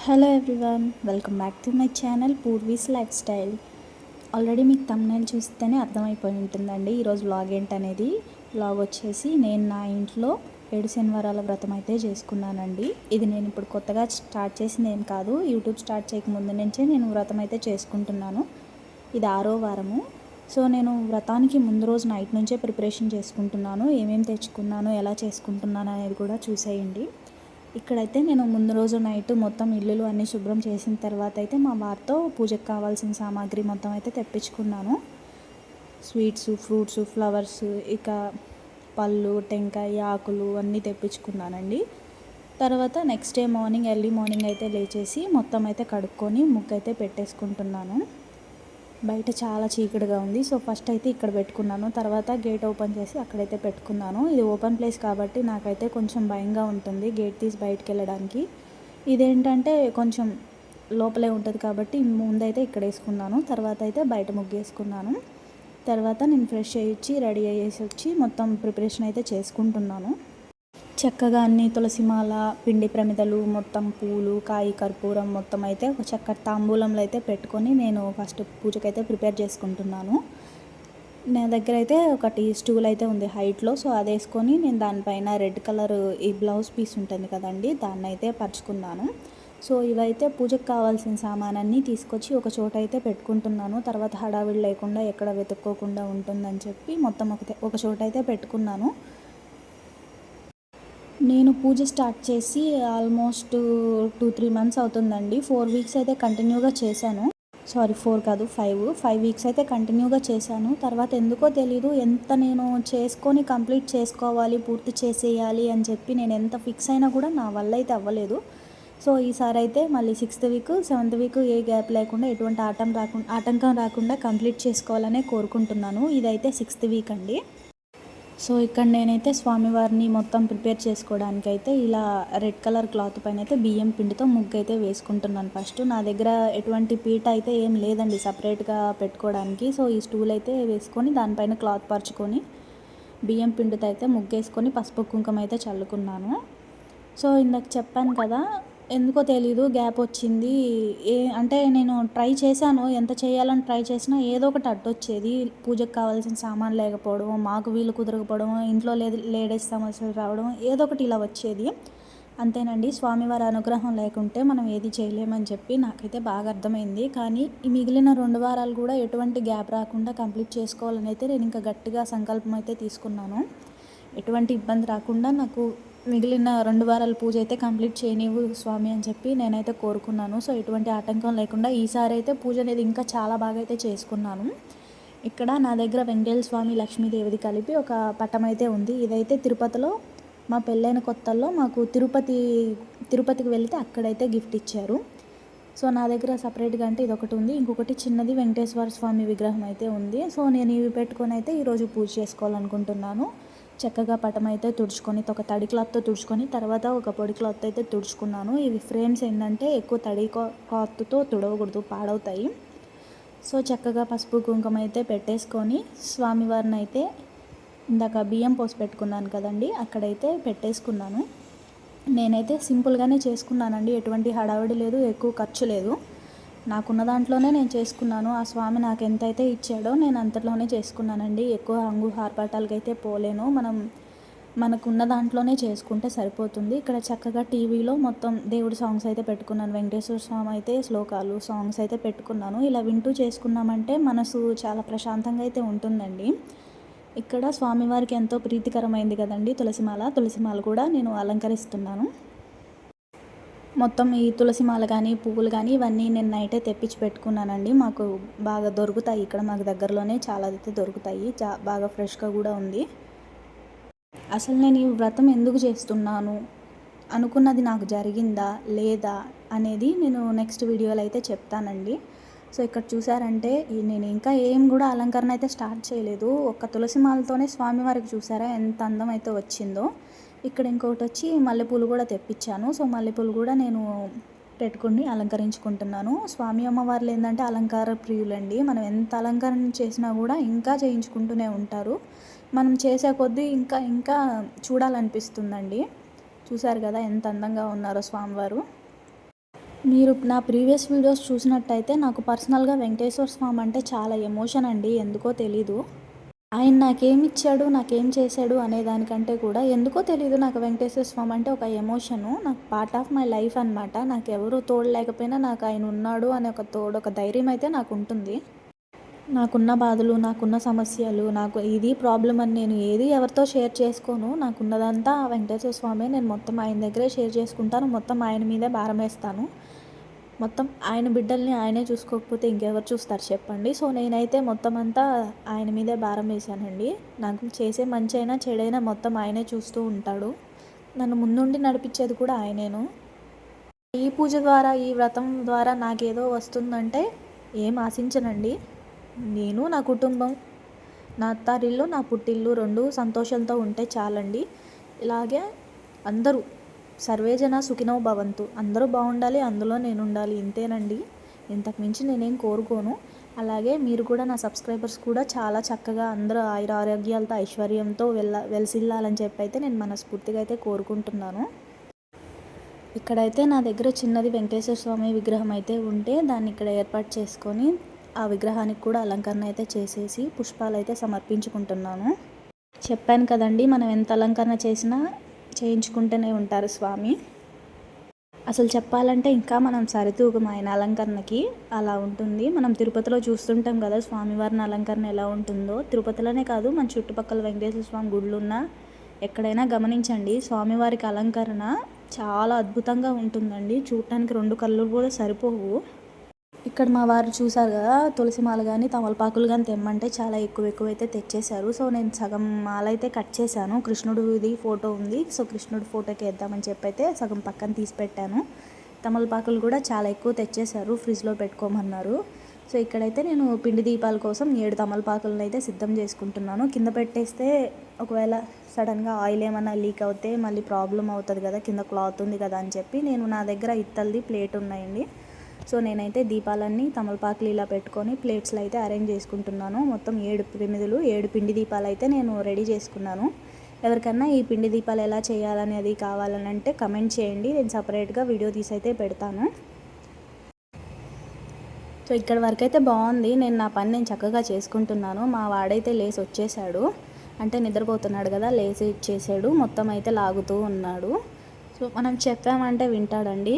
Hello everyone, welcome back to my channel Purvi's lifestyle. Already మీకు thumbnail చూస్తేనే అర్థమైపోయి ఉంటుందండి ఈరోజు వ్లాగ్ ఏంటనేది. వ్లాగ్ వచ్చేసి నేను నా ఇంట్లో 7 శనివారాల వ్రతం అయితే చేసుకున్నానండి. ఇది నేను ఇప్పుడు కొత్తగా స్టార్ట్ చేసింది ఏం కాదు, యూట్యూబ్ స్టార్ట్ చేయకముందు నుంచే నేను వ్రతం అయితే చేసుకుంటున్నాను. ఇది 6వ వారము. సో నేను వ్రతానికి ముందు రోజు నైట్ నుంచే ప్రిపరేషన్ చేసుకుంటున్నాను. ఏమేమి తెచ్చుకున్నాను, ఎలా చేసుకుంటున్నాను అనేది కూడా చూసేయండి. ఇక్కడైతే నేను ముందు రోజు నైట్ మొత్తం ఇల్లులు అన్నీ శుభ్రం చేసిన తర్వాత అయితే మా వారితో పూజకు కావాల్సిన సామాగ్రి మొత్తం అయితే తెప్పించుకున్నాను. స్వీట్స్, ఫ్రూట్స్, ఫ్లవర్స్, ఇక పళ్ళు, టెంకాయ, ఆకులు అన్నీ తెప్పించుకున్నానండి. తర్వాత next day morning, early morning అయితే లేచేసి మొత్తం అయితే కడుక్కొని ముగ్గు అయితే పెట్టేసుకుంటున్నాను. బయట చాలా చీకటిగా ఉంది. సో ఫస్ట్ అయితే ఇక్కడ పెట్టుకున్నాను, తర్వాత గేట్ ఓపెన్ చేసి అక్కడైతే పెట్టుకున్నాను. ఇది ఓపెన్ ప్లేస్ కాబట్టి నాకైతే కొంచెం భయంగా ఉంటుంది గేట్ తీసి బయటకు వెళ్ళడానికి. ఇదేంటంటే కొంచెం లోపలే ఉంటుంది కాబట్టి ముందైతే ఇక్కడ వేసుకున్నాను, తర్వాత అయితే బయట ముగ్గు వేసుకున్నాను. తర్వాత నేను ఫ్రెష్ అయ్యి రెడీ అయ్యేసి వచ్చి మొత్తం ప్రిపరేషన్ అయితే చేసుకుంటున్నాను. చక్కగా అన్ని తులసిమాల, పిండి ప్రమిదలు, మొత్తం పూలు, కాయి, కర్పూరం మొత్తం అయితే ఒక చక్కటి తాంబూలంలో అయితే పెట్టుకొని నేను ఫస్ట్ పూజకైతే ప్రిపేర్ చేసుకుంటున్నాను. నా దగ్గర అయితే ఒకటి స్టూల్ అయితే ఉంది హైట్లో. సో అది వేసుకొని నేను దానిపైన రెడ్ కలర్ ఈ బ్లౌజ్ పీస్ ఉంటుంది కదండి, దాన్ని అయితే పరుచుకున్నాను. సో ఇవైతే పూజకు కావాల్సిన సామానన్నీ తీసుకొచ్చి ఒక చోట అయితే పెట్టుకుంటున్నాను. తర్వాత హడావిడి లేకుండా ఎక్కడ వెతుక్కోకుండా ఉంటుందని చెప్పి మొత్తం ఒక చోట అయితే పెట్టుకున్నాను. నేను పూజ స్టార్ట్ చేసి ఆల్మోస్ట్ 2-3 మంత్స్ అవుతుందండి. 4 వీక్స్ అయితే కంటిన్యూగా చేశాను. 4 కాదు, 5 వీక్స్ అయితే కంటిన్యూగా చేశాను. తర్వాత ఎందుకో తెలీదు, ఎంత నేను చేసుకొని కంప్లీట్ చేసుకోవాలి, పూర్తి చేసేయాలి అని చెప్పి నేను ఎంత ఫిక్స్ అయినా కూడా నా వల్ల అయితే అవ్వలేదు. సో ఈసారి అయితే మళ్ళీ 6th వీక్, 7th వీక్ ఏ గ్యాప్ లేకుండా, ఎటువంటి ఆటంకం రాకుండా కంప్లీట్ చేసుకోవాలనే కోరుకుంటున్నాను. ఇదైతే 6th వీక్ అండి. సో ఇక్కడ నేనైతే స్వామివారిని మొత్తం ప్రిపేర్ చేసుకోవడానికి అయితే ఇలా రెడ్ కలర్ క్లాత్ పైన అయితే బియ్యం పిండితో ముగ్గు అయితే వేసుకుంటున్నాను. ఫస్ట్ నా దగ్గర ఎటువంటి పీట అయితే ఏం లేదండి సపరేట్గా పెట్టుకోవడానికి. సో ఈ స్టూల్ అయితే వేసుకొని దానిపైన క్లాత్ పరుచుకొని బియ్యం పిండితో అయితే ముగ్గు వేసుకొని పసుపు కుంకుమ అయితే చల్లుకున్నాను. సో ఇందాక చెప్పాను కదా, ఎందుకో తెలీదు గ్యాప్ వచ్చింది. అంటే నేను ట్రై చేశాను, ఎంత చేయాలని ట్రై చేసినా ఏదో ఒకటి అడ్డొచ్చేది. పూజకు కావాల్సిన సామాన్ లేకపోవడం, మాకు వీలు కుదరకపోవడం, ఇంట్లో లేడీస్ సమస్యలు రావడం, ఏదో ఒకటి ఇలా వచ్చేది. అంతేనండి, స్వామివారి అనుగ్రహం లేకుంటే మనం ఏది చేయలేమని చెప్పి నాకైతే బాగా అర్థమైంది. కానీ ఈ మిగిలిన 2 వారాలు కూడా ఎటువంటి గ్యాప్ రాకుండా కంప్లీట్ చేసుకోవాలని అయితే నేను ఇంకా గట్టిగా సంకల్పం అయితే తీసుకున్నాను. ఎటువంటి ఇబ్బంది రాకుండా నాకు మిగిలిన 2 వారాల పూజ అయితే కంప్లీట్ చేయనివ్వు స్వామి అని చెప్పి నేనైతే కోరుకున్నాను. సో ఎటువంటి ఆటంకం లేకుండా ఈసారి అయితే పూజ అనేది ఇంకా చాలా బాగా అయితే చేసుకున్నాను. ఇక్కడ నా దగ్గర వెంకటేశ్వర స్వామి, లక్ష్మీదేవిది కలిపి ఒక పటం అయితే ఉంది. ఇదైతే తిరుపతిలో మా పెళ్ళైన కొత్తల్లో మాకు తిరుపతికి వెళితే అక్కడైతే గిఫ్ట్ ఇచ్చారు. సో నా దగ్గర సపరేట్గా అంటే ఇదొకటి ఉంది, ఇంకొకటి చిన్నది వెంకటేశ్వర స్వామి విగ్రహం అయితే ఉంది. సో నేను ఇవి పెట్టుకొని అయితే ఈరోజు పూజ చేసుకోవాలనుకుంటున్నాను. చక్కగా పటం అయితే తుడుచుకొని, ఒక తడి క్లాత్తో తుడుచుకొని, తర్వాత ఒక పొడి క్లాత్ అయితే తుడుచుకున్నాను. ఇవి ఫ్రేమ్స్ ఏంటంటే ఎక్కువ తడి క్లాత్తో తుడవకూడదు, పాడవుతాయి. సో చక్కగా పసుపు కుంకుమ అయితే పెట్టేసుకొని స్వామివారిని అయితే ఇందాక బియ్యం పోసి పెట్టుకున్నాను కదండి, అక్కడైతే పెట్టేసుకున్నాను. నేనైతే సింపుల్గానే చేసుకున్నానండి, ఎటువంటి హడావిడి లేదు, ఎక్కువ ఖర్చు లేదు. నాకున్న దాంట్లోనే నేను చేసుకున్నాను. ఆ స్వామి నాకు ఎంతైతే ఇచ్చాడో నేను అంతలోనే చేసుకున్నానండి. ఎక్కువ హంగు హార్పాటాలకి అయితే పోలేను. మనకున్న దాంట్లోనే చేసుకుంటే సరిపోతుంది. ఇక్కడ చక్కగా టీవీలో మొత్తం దేవుడి సాంగ్స్ అయితే పెట్టుకున్నాను. వెంకటేశ్వర స్వామి అయితే శ్లోకాలు, సాంగ్స్ అయితే పెట్టుకున్నాను. ఇలా వింటూ చేసుకున్నామంటే మనసు చాలా ప్రశాంతంగా అయితే ఉంటుందండి. ఇక్కడ స్వామివారికి ఎంతో ప్రీతికరమైంది కదండి తులసిమాల కూడా నేను అలంకరిస్తున్నాను. మొత్తం ఈ తులసిమాల కానీ, పువ్వులు కానీ ఇవన్నీ నేను నైటే తెప్పించి పెట్టుకున్నానండి. మాకు బాగా దొరుకుతాయి ఇక్కడ, మాకు దగ్గరలోనే చాలా అయితే దొరుకుతాయి. బాగా ఫ్రెష్గా కూడా ఉంది. అసలు నేను ఈ వ్రతం ఎందుకు చేస్తున్నాను, అనుకున్నది నాకు జరిగిందా లేదా అనేది నేను నెక్స్ట్ వీడియోలో అయితే చెప్తానండి. సో ఇక్కడ చూసారంటే నేను ఇంకా ఏం కూడా అలంకరణ అయితే స్టార్ట్ చేయలేదు. ఒక్క తులసిమాలతోనే స్వామివారికి చూసారా ఎంత అందం అయితే వచ్చిందో. ఇక్కడ ఇంకొకటి వచ్చి మల్లెపూలు కూడా తెప్పించాను. సో మల్లెపూలు కూడా నేను పెట్టుకుని అలంకరించుకుంటున్నాను. స్వామి అమ్మవార్లు ఏంటంటే అలంకార ప్రియులండి. మనం ఎంత అలంకరణ చేసినా కూడా ఇంకా చేయించుకుంటూనే ఉంటారు. మనం చేసే కొద్దీ ఇంకా ఇంకా చూడాలనిపిస్తుందండి. చూసారు కదా ఎంత అందంగా ఉన్నారో స్వామివారు. మీరు నా ప్రీవియస్ వీడియోస్ చూసినట్టయితే నాకు పర్సనల్గా వెంకటేశ్వర స్వామి అంటే చాలా ఎమోషన్ అండి, ఎందుకో తెలీదు. ఆయన నాకేమిచ్చాడు, నాకేం చేశాడు అనే దానికంటే కూడా ఎందుకో తెలీదు, నాకు వెంకటేశ్వర స్వామి అంటే ఒక ఎమోషను. నాకు పార్ట్ ఆఫ్ మై లైఫ్ అనమాట. నాకెవరు తోడు లేకపోయినా నాకు ఆయన ఉన్నాడు అనే ఒక తోడు, ఒక ధైర్యం అయితే నాకు ఉంటుంది. నాకున్న బాధలు, నాకున్న సమస్యలు, నాకు ఇది ప్రాబ్లం అని నేను ఏది ఎవరితో షేర్ చేసుకోను. నాకున్నదంతా వెంకటేశ్వర స్వామి. నేను మొత్తం ఆయన దగ్గరే షేర్ చేసుకుంటాను. మొత్తం ఆయన మీదే భారం వేస్తాను. మొత్తం ఆయన బిడ్డల్ని ఆయనే చూసుకోకపోతే ఇంకెవరు చూస్తారు చెప్పండి. సో నేనైతే మొత్తం అంతా ఆయన మీదే భారం వేశానండి. నాకు చేసే మంచి అయినా చెడైనా మొత్తం ఆయనే చూస్తూ ఉంటాడు. నన్ను ముందుండి నడిపించేది కూడా ఆయనేను. ఈ పూజ ద్వారా, ఈ వ్రతం ద్వారా నాకేదో వస్తుందంటే ఏం ఆశించనండి. నేను, నా కుటుంబం, నా అత్తారిల్లు, నా పుట్టిల్లు 2 సంతోషంతో ఉంటే చాలండి. ఇలాగే అందరూ సర్వేజన సుఖినో భవంతు, అందరూ బాగుండాలి, అందులో నేను ఉండాలి, ఇంతేనండి. ఇంతకు మించి నేనేం కోరుకోను. అలాగే మీరు కూడా, నా సబ్స్క్రైబర్స్ కూడా చాలా చక్కగా అందరూ ఆయురారోగ్యాలతో ఐశ్వర్యంతో వెలసిల్లాలని చెప్పి అయితే నేను మనస్ఫూర్తిగా అయితే కోరుకుంటున్నాను. ఇక్కడైతే నా దగ్గర చిన్నది వెంకటేశ్వర స్వామి విగ్రహం అయితే ఉంటే దాన్ని ఇక్కడ ఏర్పాటు చేసుకొని ఆ విగ్రహానికి కూడా అలంకరణ అయితే చేసేసి పుష్పాలు అయితే సమర్పించుకుంటున్నాను. చెప్పాను కదండి, మనం ఎంత అలంకరణ చేసినా చేయించుకుంటూనే ఉంటారు స్వామి. అసలు చెప్పాలంటే ఇంకా మనం సరితూగం ఆయన అలంకరణకి, అలా ఉంటుంది. మనం తిరుపతిలో చూస్తుంటాం కదా స్వామివారిని అలంకరణ ఎలా ఉంటుందో. తిరుపతిలోనే కాదు, మన చుట్టుపక్కల వెంకటేశ్వర స్వామి గుళ్ళున్నా ఎక్కడైనా గమనించండి, స్వామివారికి అలంకరణ చాలా అద్భుతంగా ఉంటుందండి. చూడటానికి 2 కళ్ళు కూడా సరిపోవు. ఇక్కడ మా వారు చూసారు కదా, తులసి మాల కానీ తమలపాకులు కానీ తెమ్మంటే చాలా ఎక్కువైతే తెచ్చేశారు. సో నేను సగం మాల అయితే కట్ చేశాను. కృష్ణుడిది ఫోటో ఉంది, సో కృష్ణుడి ఫోటోకి వేద్దామని చెప్పి అయితే సగం పక్కన తీసి పెట్టాను. తమలపాకులు కూడా చాలా ఎక్కువ తెచ్చేశారు, ఫ్రిడ్జ్లో పెట్టుకోమన్నారు. సో ఇక్కడైతే నేను పిండి దీపాల కోసం 7 తమలపాకులను అయితే సిద్ధం చేసుకుంటున్నాను. కింద పెట్టేస్తే ఒకవేళ సడన్గా ఆయిల్ ఏమైనా లీక్ అవుతే మళ్ళీ ప్రాబ్లం అవుతుంది కదా, కింద క్లాత్ ఉంది కదా అని చెప్పి నేను, నా దగ్గర ఇత్తల్ది ప్లేట్ ఉన్నాయండి. సో నేనైతే దీపాలన్నీ తమలపాకులు ఇలా పెట్టుకొని ప్లేట్స్లో అయితే అరేంజ్ చేసుకుంటున్నాను. మొత్తం 7 ప్రమిదలు, 7 పిండి దీపాలు అయితే నేను రెడీ చేసుకున్నాను. ఎవరికన్నా ఈ పిండి దీపాలు ఎలా చేయాలనేది కావాలని అంటే కమెంట్ చేయండి, నేను సపరేట్గా వీడియో తీసి అయితే పెడతాను. సో ఇక్కడ వరకు అయితే బాగుంది. నా పని నేను చక్కగా చేసుకుంటున్నాను. మా వాడైతే లేసి వచ్చేసాడు, అంటే నిద్రపోతున్నాడు కదా, లేసి ఇచ్చేసాడు. మొత్తం అయితే లాగుతూ ఉన్నాడు. సో మనం చెప్పామంటే వింటాడండి.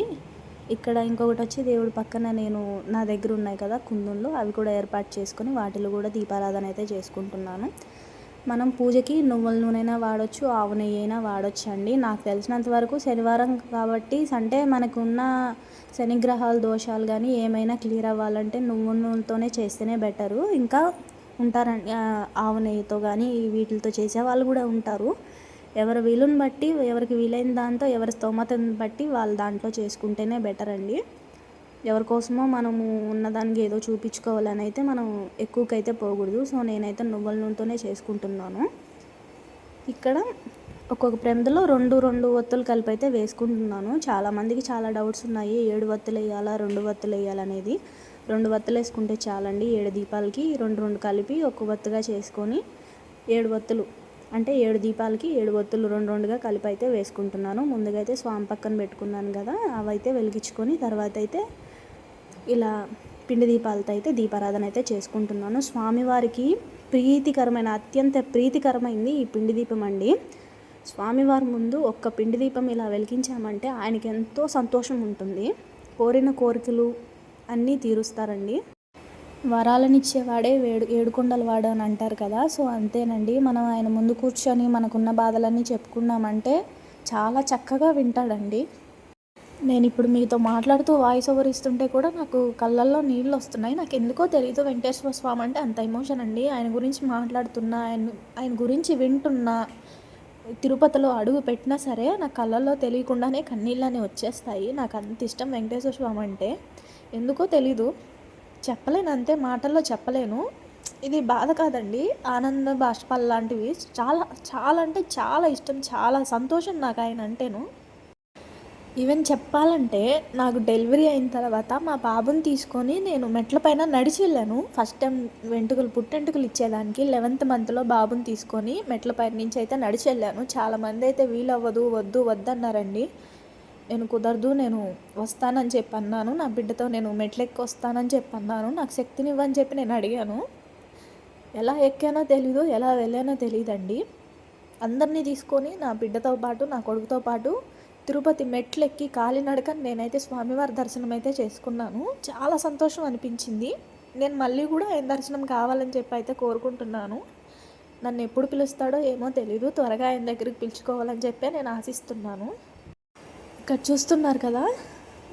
ఇక్కడ ఇంకొకటి వచ్చి దేవుడి పక్కన నేను, నా దగ్గర ఉన్నాయి కదా కుందులు, అవి కూడా ఏర్పాటు చేసుకొని వాటిలో కూడా దీపారాధన అయితే చేసుకుంటున్నాను. మనం పూజకి నువ్వుల నూనెైనా వాడచ్చు, ఆవు నెయ్యి అయినా వాడచ్చు అండి. నాకు తెలిసినంత వరకు శనివారం కాబట్టి, అంటే మనకున్న శనిగ్రహాల దోషాలు కానీ ఏమైనా క్లియర్ అవ్వాలంటే నువ్వుల నూనెతోనే చేస్తేనే బెటరు. ఇంకా ఉంటారండి ఆవు నెయ్యితో కానీ వీటితో చేసే వాళ్ళు కూడా ఉంటారు. ఎవరి వీలుని బట్టి, ఎవరికి వీలైన దాంతో, ఎవరి స్తోమతను బట్టి వాళ్ళు దాంట్లో చేసుకుంటేనే బెటర్ అండి. ఎవరికోసమో మనము ఉన్నదానికి ఏదో చూపించుకోవాలని అయితే మనం ఎక్కువకైతే పోకూడదు. సో నేనైతే నువ్వుల నూనెతోనే చేసుకుంటున్నాను. ఇక్కడ ఒక్కొక్క ప్రమిదలో 2 ఒత్తులు కలిపి అయితే వేసుకుంటున్నాను. చాలామందికి చాలా డౌట్స్ ఉన్నాయి, 7 ఒత్తులు వేయాలా 2 ఒత్తులు వేయాలనేది. 2 ఒత్తులు వేసుకుంటే చాలండి. 7 దీపాలకి 2 కలిపి ఒక ఒత్తుగా చేసుకొని 7 ఒత్తులు అంటే 7 దీపాలకి 7 ఒత్తులు 2గా కలిపి అయితే వేసుకుంటున్నాను. ముందుగా అయితే స్వామి పక్కన పెట్టుకున్నాను కదా, అవైతే వెలిగించుకొని తర్వాత అయితే ఇలా పిండి దీపాలతో అయితే దీపారాధన అయితే చేసుకుంటున్నాను. స్వామివారికి ప్రీతికరమైన, అత్యంత ప్రీతికరమైంది ఈ పిండి దీపం అండి. స్వామివారి ముందు ఒక్క పిండి దీపం ఇలా వెలిగించామంటే ఆయనకి ఎంతో సంతోషం ఉంటుంది. కోరిన కోరికలు అన్నీ తీరుస్తారండి. వరాలనిచ్చేవాడే ఏడుకొండల వాడు అని అంటారు కదా, సో అంతేనండి. మనం ఆయన ముందు కూర్చొని మనకున్న బాధలన్నీ చెప్పుకున్నామంటే చాలా చక్కగా వింటాడండి. నేను ఇప్పుడు మీతో మాట్లాడుతూ వాయిస్ ఓవర్ ఇస్తుంటే కూడా నాకు కళ్ళల్లో నీళ్ళు వస్తున్నాయి. నాకు ఎందుకో తెలియదు, వెంకటేశ్వర స్వామి అంటే అంత ఎమోషన్ అండి. ఆయన గురించి మాట్లాడుతున్నా, ఆయన గురించి వింటున్నా, తిరుపతిలో అడుగు పెట్టినా సరే నా కళ్ళల్లో తెలియకుండానే కన్నీళ్ళనే వచ్చేస్తాయి. నాకు అంత ఇష్టం వెంకటేశ్వర స్వామి అంటే, ఎందుకో తెలీదు, చెప్పలేను, అంతే మాటల్లో చెప్పలేను. ఇది బాధ కాదండి, ఆనంద బాష్పాలు లాంటివి. చాలా చాలా అంటే చాలా ఇష్టం, చాలా సంతోషం నాకు ఆయన అంటేను. ఈవెన్ చెప్పాలంటే నాకు డెలివరీ అయిన తర్వాత మా బాబుని తీసుకొని నేను మెట్ల పైన నడిచి వెళ్ళాను. ఫస్ట్ టైం పుట్టెంటుకలు ఇచ్చేదానికి 11th మంత్లో బాబుని తీసుకొని మెట్ల పైన నుంచి అయితే నడిచి వెళ్ళాను. చాలామంది అయితే వీలవ్వదు, వద్దు అన్నారండి. నేను కుదరదు, నేను వస్తానని చెప్పి అన్నాను, నా బిడ్డతో నేను మెట్లెక్కి వస్తానని చెప్పి అన్నాను, నాకు శక్తినివ్వని చెప్పి నేను అడిగాను. ఎలా ఎక్కానో తెలీదు, ఎలా వెళ్ళానో తెలియదండి. అందరినీ తీసుకొని నా బిడ్డతో పాటు నా కొడుకుతో పాటు తిరుపతి మెట్లెక్కి కాలినడకని నేనైతే స్వామివారి దర్శనం అయితే చేసుకున్నాను. చాలా సంతోషం అనిపించింది. నేను మళ్ళీ కూడా ఆయన దర్శనం కావాలని చెప్పి అయితే కోరుకుంటున్నాను. నన్ను ఎప్పుడు పిలుస్తాడో ఏమో తెలీదు, త్వరగా ఆయన దగ్గరికి పిలుచుకోవాలని చెప్పి నేను ఆశిస్తున్నాను. ఇక్కడ చూస్తున్నారు కదా,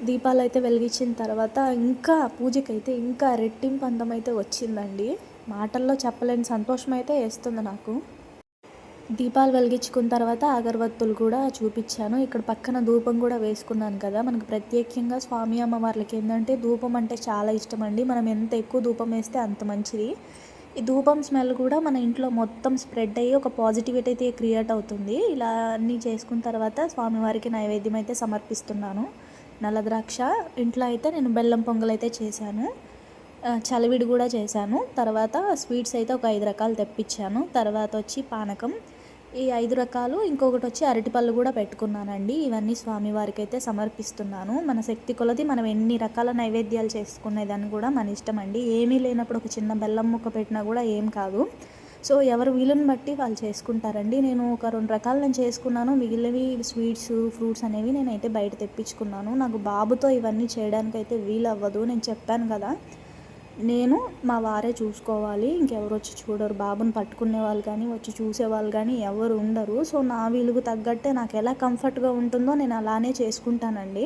దీపాలు అయితే వెలిగించిన తర్వాత ఇంకా పూజకైతే ఇంకా రెట్టింపు అందం అయితే వచ్చిందండి. మాటల్లో చెప్పలేని సంతోషం అయితే వేస్తుంది నాకు. దీపాలు వెలిగించుకున్న తర్వాత అగరబత్తులు కూడా చూపించాను. ఇక్కడ పక్కన ధూపం కూడా వేసుకున్నాను కదా. మనకు ప్రత్యేకంగా స్వామి అమ్మవార్లకి ఏంటంటే ధూపం అంటే చాలా ఇష్టం అండి. మనం ఎంత ఎక్కువ ధూపం వేస్తే అంత మంచిది. ఈ ధూపం స్మెల్ కూడా మన ఇంట్లో మొత్తం స్ప్రెడ్ అయ్యి ఒక పాజిటివిటీ అయితే క్రియేట్ అవుతుంది. ఇలా అన్నీ చేసుకున్న తర్వాత స్వామివారికి నైవేద్యం అయితే సమర్పిస్తున్నాను. నల్ల ద్రాక్ష, ఇంట్లో అయితే నేను బెల్లం పొంగల్ అయితే చేశాను, చలివిడి కూడా చేశాను. తర్వాత స్వీట్స్ అయితే ఒక 5 రకాలు తెప్పించాను. తర్వాత వచ్చి పానకం, ఈ 5 రకాలు, ఇంకొకటి వచ్చి అరటిపళ్ళు కూడా పెట్టుకున్నానండి. ఇవన్నీ స్వామివారికి అయితే సమర్పిస్తున్నాను. మన శక్తి కొలది మనం ఎన్ని రకాల నైవేద్యాలు చేసుకునేదాన్ని కూడా మన ఇష్టం అండి. ఏమీ లేనప్పుడు ఒక చిన్న బెల్లం ముక్క పెట్టినా కూడా ఏం కాదు. సో ఎవరు వీలుని బట్టి వాళ్ళు చేసుకుంటారండి. నేను ఒక 2 రకాలు నేను చేసుకున్నాను. మిగిలినవి స్వీట్స్, ఫ్రూట్స్ అనేవి నేనైతే బయట తెప్పించుకున్నాను. నాకు బాబుతో ఇవన్నీ చేయడానికైతే వీలు అవ్వదు. నేను చెప్పాను కదా, నేను మా వారే చూసుకోవాలి, ఇంకెవరు వచ్చి చూడరు. బాబుని పట్టుకునే వాళ్ళు కానీ వచ్చి చూసేవాళ్ళు కానీ ఎవరు ఉండరు. సో నా వీలుకు తగ్గట్టే నాకు ఎలా కంఫర్ట్గా ఉంటుందో నేను అలానే చేసుకుంటానండి.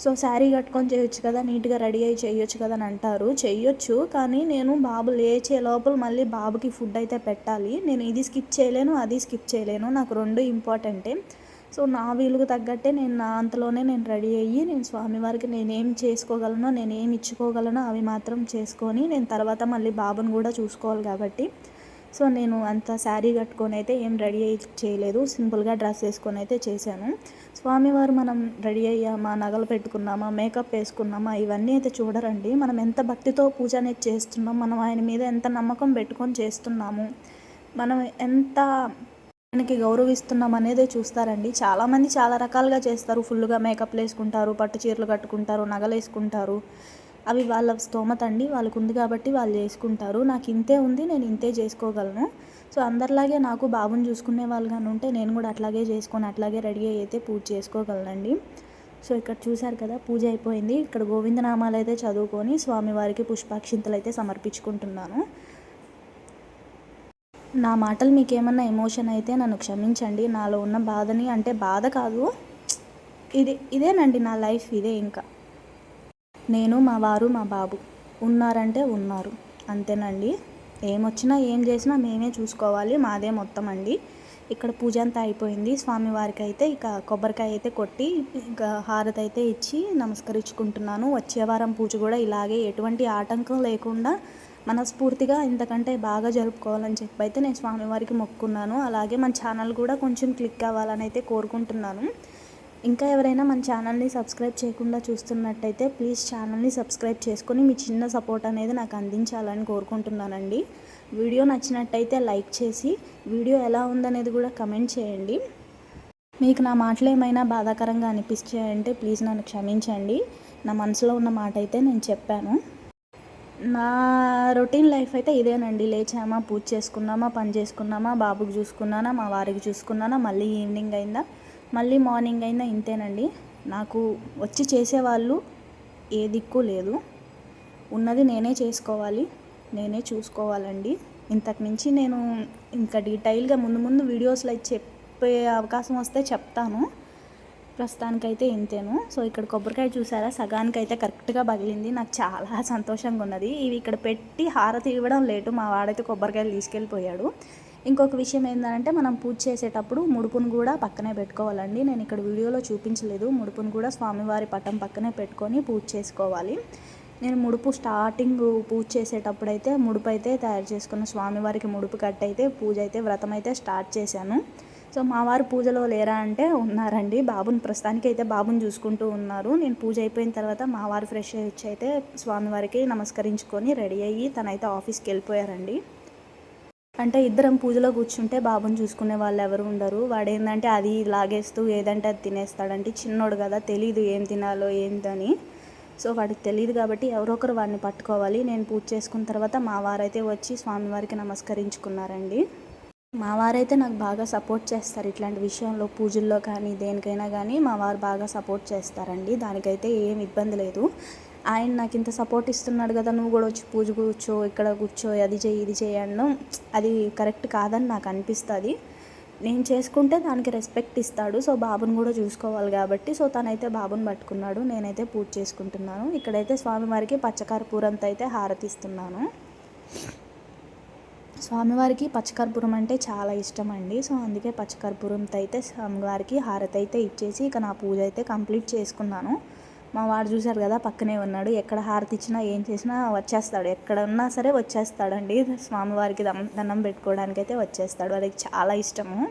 సో శారీ కట్టుకొని చేయొచ్చు కదా, నీట్గా రెడీ అయ్యి చేయొచ్చు కదా అని అంటారు. చేయొచ్చు, కానీ నేను బాబు లేచే లోపల మళ్ళీ బాబుకి ఫుడ్ అయితే పెట్టాలి. నేను ఇది స్కిప్ చేయలేను, అది స్కిప్ చేయలేను. నాకు 2 ఇంపార్టెంటే. సో నా వీలుకు తగ్గట్టే నేను నా అంతలోనే నేను రెడీ అయ్యి నేను స్వామివారికి నేనేం చేసుకోగలనో, నేనేం ఇచ్చుకోగలనో అవి మాత్రం చేసుకొని నేను తర్వాత మళ్ళీ బాబుని కూడా చూసుకోవాలి కాబట్టి సో నేను అంత శారీ కట్టుకొని అయితే ఏం రెడీ అయ్యి చేయలేదు. సింపుల్గా డ్రెస్ వేసుకొని అయితే చేశాను. స్వామివారు మనం రెడీ అయ్యామా, నగలు పెట్టుకున్నామా, మేకప్ వేసుకున్నామా ఇవన్నీ అయితే చూడరండి. మనం ఎంత భక్తితో పూజ అనేది చేస్తున్నాం, మనం ఆయన మీద ఎంత నమ్మకం పెట్టుకొని చేస్తున్నాము, మనం ఎంత ఆయనకి గౌరవిస్తున్నాం అనేదే చూస్తారండి. చాలామంది చాలా రకాలుగా చేస్తారు. ఫుల్గా మేకప్లు వేసుకుంటారు, పట్టు చీరలు కట్టుకుంటారు, నగలు వేసుకుంటారు. అవి వాళ్ళ స్తోమత అండి, వాళ్ళకు ఉంది కాబట్టి వాళ్ళు చేసుకుంటారు. నాకు ఇంతే ఉంది, నేను ఇంతే చేసుకోగలను. సో అందరిలాగే నాకు బాబుని చూసుకునే వాళ్ళు కానీ ఉంటే నేను కూడా అట్లాగే చేసుకొని అట్లాగే రెడీ అయితే పూజ చేసుకోగలనండి. సో ఇక్కడ చూశారు కదా, పూజ అయిపోయింది. ఇక్కడ గోవిందనామాలు అయితే చదువుకొని స్వామివారికి పుష్పాక్షింతలు అయితే సమర్పించుకుంటున్నాను. నా మాటలు మీకు ఏమన్నా ఎమోషన్ అయితే నన్ను క్షమించండి. నాలో ఉన్న బాధని, అంటే బాధ కాదు, ఇదేనండి నా లైఫ్, ఇదే. ఇంకా నేను, మా వారు, మా బాబు ఉన్నారంటే ఉన్నారు, అంతేనండి. ఏమొచ్చినా ఏం చేసినా మేమే చూసుకోవాలి, మాదే మొత్తం అండి. ఇక్కడ పూజ అంతా అయిపోయింది. స్వామివారికి అయితే ఇక కొబ్బరికాయ అయితే కొట్టి ఇంకా హారతి అయితే ఇచ్చి నమస్కరించుకుంటున్నాను. వచ్చే వారం పూజ కూడా ఇలాగే ఎటువంటి ఆటంకం లేకుండా మనస్ఫూర్తిగా ఇంతకంటే బాగా జరుపుకోవాలని చెప్పి అయితే నేను స్వామివారికి మొక్కున్నాను. అలాగే మన ఛానల్ కూడా కొంచెం క్లిక్ అవ్వాలని అయితే కోరుకుంటున్నాను. ఇంకా ఎవరైనా మన ఛానల్ని సబ్స్క్రైబ్ చేయకుండా చూస్తున్నట్టయితే ప్లీజ్ ఛానల్ని సబ్స్క్రైబ్ చేసుకొని మీ చిన్న సపోర్ట్ అనేది నాకు అందించాలని కోరుకుంటున్నానండి. వీడియో నచ్చినట్టయితే లైక్ చేసి వీడియో ఎలా ఉందనేది కూడా కమెంట్ చేయండి. మీకు నా మాటలు ఏమైనా బాధాకరంగా అనిపించాయంటే ప్లీజ్ నన్ను క్షమించండి. నా మనసులో ఉన్న మాట అయితే నేను చెప్పాను. నా రొటీన్ లైఫ్ అయితే ఇదేనండి. లేచామా, పూజ చేసుకున్నామా, పని చేసుకున్నామా, బాబుకి చూసుకున్నానా, మా వారికి చూసుకున్నానా, మళ్ళీ ఈవినింగ్ అయిందా, మళ్ళీ మార్నింగ్ అయిందా, ఇంతేనండి. నాకు వచ్చి చేసేవాళ్ళు ఏ దిక్కు లేదు. ఉన్నది నేనే చేసుకోవాలి, నేనే చూసుకోవాలండి. ఇంతకు మించి నేను ఇంకా డీటెయిల్గా ముందు వీడియోస్లో చెప్పే అవకాశం వస్తే చెప్తాను. ప్రస్తుతానికైతే ఇంతేను. సో ఇక్కడ కొబ్బరికాయ చూసారా, సగానికైతే కరెక్ట్గా పగిలింది. నాకు చాలా సంతోషంగా ఉన్నది. ఇవి ఇక్కడ పెట్టి హారతి ఇవ్వడం లేటు, మా వాడైతే కొబ్బరికాయలు తీసుకెళ్ళిపోయాడు. ఇంకొక విషయం ఏంటంటే మనం పూజ చేసేటప్పుడు ముడుపును కూడా పక్కనే పెట్టుకోవాలండి. నేను ఇక్కడ వీడియోలో చూపించలేదు. ముడుపును కూడా స్వామివారి పటం పక్కనే పెట్టుకొని పూజ చేసుకోవాలి. నేను ముడుపు స్టార్టింగ్ పూజ చేసేటప్పుడు అయితే ముడుపు అయితే తయారు చేసుకున్న స్వామివారికి ముడుపు కట్టయితే పూజ అయితే వ్రతం అయితే స్టార్ట్ చేశాను. సో మా వారు పూజలో లేరా అంటే ఉన్నారండి. ప్రస్తుతానికి అయితే బాబుని చూసుకుంటూ ఉన్నారు. నేను పూజ అయిపోయిన తర్వాత మా వారు ఫ్రెష్ అయ్యి అయితే స్వామివారికి నమస్కరించుకొని రెడీ అయ్యి తనైతే ఆఫీస్కి వెళ్ళిపోయారండి. అంటే ఇద్దరం పూజలో కూర్చుంటే బాబుని చూసుకునే వాళ్ళు ఎవరు ఉండరు. వాడేందంటే అది లాగేస్తూ ఏదంటే అది తినేస్తాడంటే చిన్నోడు కదా, తెలీదు ఏం తినాలో ఏంటని. సో వాడికి తెలియదు కాబట్టి ఎవరో ఒకరు వాడిని పట్టుకోవాలి. నేను పూజ చేసుకున్న తర్వాత మా వారైతే వచ్చి స్వామివారికి నమస్కరించుకున్నారండి. మా వారైతే నాకు బాగా సపోర్ట్ చేస్తారు ఇట్లాంటి విషయంలో, పూజల్లో కానీ దేనికైనా కానీ మా వారు బాగా సపోర్ట్ చేస్తారండి. దానికైతే ఏం ఇబ్బంది లేదు. ఆయన నాకు ఇంత సపోర్ట్ ఇస్తున్నాడు కదా, నువ్వు కూడా వచ్చి పూజ కూర్చో, ఇక్కడ కూర్చో, అది చేయి ఇది చేయి అనడం అది కరెక్ట్ కాదని నాకు అనిపిస్తుంది. నేను చేసుకుంటే దానికి రెస్పెక్ట్ ఇస్తాడు. సో బాబుని కూడా చూసుకోవాలి కాబట్టి సో తనైతే బాబుని పట్టుకున్నాడు, నేనైతే పూజ చేసుకుంటున్నాను. ఇక్కడైతే స్వామివారికి పచ్చకర్పూరంతో అయితే హారతిస్తున్నాను. స్వామివారికి పచ్చకర్పూరం అంటే చాలా ఇష్టం అండి. సో అందుకే పచ్చకర్పూరంతో అయితే స్వామివారికి హారతి అయితే ఇచ్చేసి ఇక నా పూజ అయితే కంప్లీట్ చేసుకున్నాను. మా వాడు చూశారు కదా, పక్కనే ఉన్నాడు. ఎక్కడ హారతి ఇచ్చినా ఏం చేసినా వచ్చేస్తాడు, ఎక్కడ ఉన్నా సరే వచ్చేస్తాడండి. స్వామివారికి దండం పెట్టుకోవడానికి అయితే వచ్చేస్తాడు, వాడికి చాలా ఇష్టము.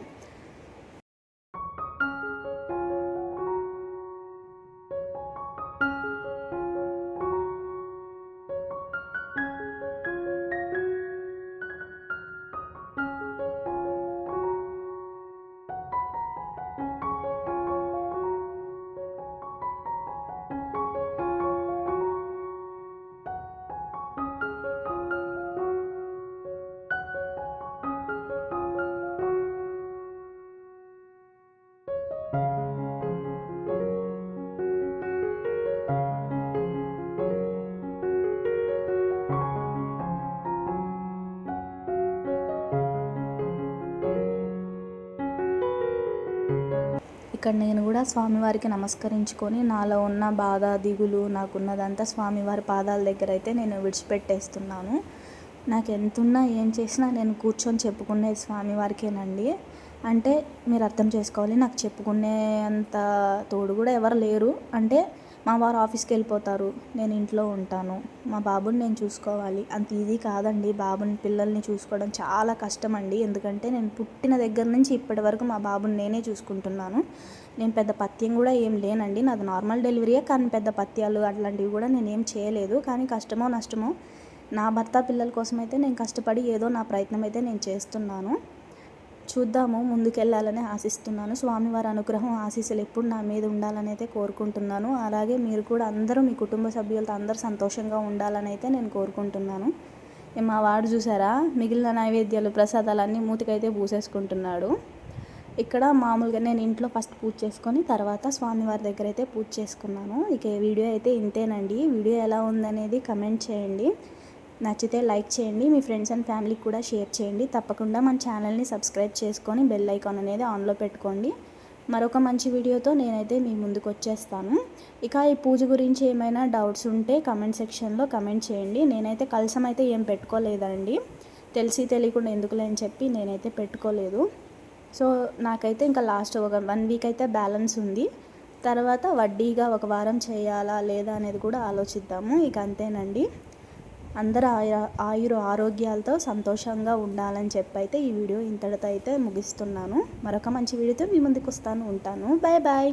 ఇక్కడ నేను కూడా స్వామివారికి నమస్కరించుకొని నాలో ఉన్న బాధ దిగులు నాకున్నదంతా స్వామివారి పాదాల దగ్గర అయితే నేను విడిచిపెట్టేస్తున్నాను. నాకు ఎంతున్నా ఏం చేసినా నేను కూర్చొని చెప్పుకునేది స్వామివారికేనండి. అంటే మీరు అర్థం చేసుకోవాలి, నాకు చెప్పుకునే అంత తోడు కూడా ఎవరు లేరు. అంటే మా వారు ఆఫీస్కి వెళ్ళిపోతారు, నేను ఇంట్లో ఉంటాను, మా బాబుని నేను చూసుకోవాలి. అంత ఈజీ కాదండి, బాబుని పిల్లల్ని చూసుకోవడం చాలా కష్టం అండి. ఎందుకంటే నేను పుట్టిన దగ్గర నుంచి ఇప్పటి వరకు మా బాబుని నేనే చూసుకుంటున్నాను. నేను పెద్ద పత్యం కూడా ఏం లేనండి, నాది నార్మల్ డెలివరీయే. కానీ పెద్ద పత్యాలు అట్లాంటివి కూడా నేనేం చేయలేదు. కానీ కష్టమో నష్టమో నా భర్త పిల్లల కోసం అయితే నేను కష్టపడి ఏదో నా ప్రయత్నం అయితే నేను చేస్తున్నాను. చూద్దాము, ముందుకెళ్ళాలని ఆశిస్తున్నాను. స్వామివారి అనుగ్రహం ఆశీస్సులు ఎప్పుడు నా మీద ఉండాలని అయితే కోరుకుంటున్నాను. అలాగే మీరు కూడా అందరూ మీ కుటుంబ సభ్యులతో అందరూ సంతోషంగా ఉండాలని అయితే నేను కోరుకుంటున్నాను. మా వాడు చూసారా, మిగిలిన నైవేద్యాలు ప్రసాదాలు అన్నీ మూతికైతే పూసేసుకుంటున్నాడు. ఇక్కడ మామూలుగా నేను ఇంట్లో ఫస్ట్ పూజ చేసుకొని తర్వాత స్వామివారి దగ్గర అయితే పూజ చేసుకున్నాను. ఇక వీడియో అయితే ఇంతేనండి. వీడియో ఎలా ఉందనేది కమెంట్ చేయండి. నచ్చితే లైక్ చేయండి, మీ ఫ్రెండ్స్ అండ్ ఫ్యామిలీకి కూడా షేర్ చేయండి. తప్పకుండా మన ఛానల్ని సబ్స్క్రైబ్ చేసుకొని బెల్ ఐకాన్ అనేది ఆన్లో పెట్టుకోండి. మరొక మంచి వీడియోతో నేనైతే మీ ముందుకు వచ్చేస్తాను. ఇక ఈ పూజ గురించి ఏమైనా డౌట్స్ ఉంటే కమెంట్ సెక్షన్లో కమెంట్ చేయండి. నేనైతే కలశం అయితే ఏం పెట్టుకోలేదండి, తెలిసి తెలియకుండా ఎందుకులే అని చెప్పి నేనైతే పెట్టుకోలేదు. సో నాకైతే ఇంకా లాస్ట్ ఒక 1 వీక్ అయితే బ్యాలెన్స్ ఉంది. తర్వాత వడ్డీగా ఒక వారం చేయాలా లేదా అనేది కూడా ఆలోచిద్దాము. ఇక అంతేనండి. అందరూ ఆయుర ఆరోగ్యాలతో సంతోషంగా ఉండాలని చెప్పి అయితే ఈ వీడియో ఇంతటితో అయితే ముగిస్తున్నాను. మరొక మంచి వీడియోతో మీ ముందుకు ఉంటాను. Bye bye.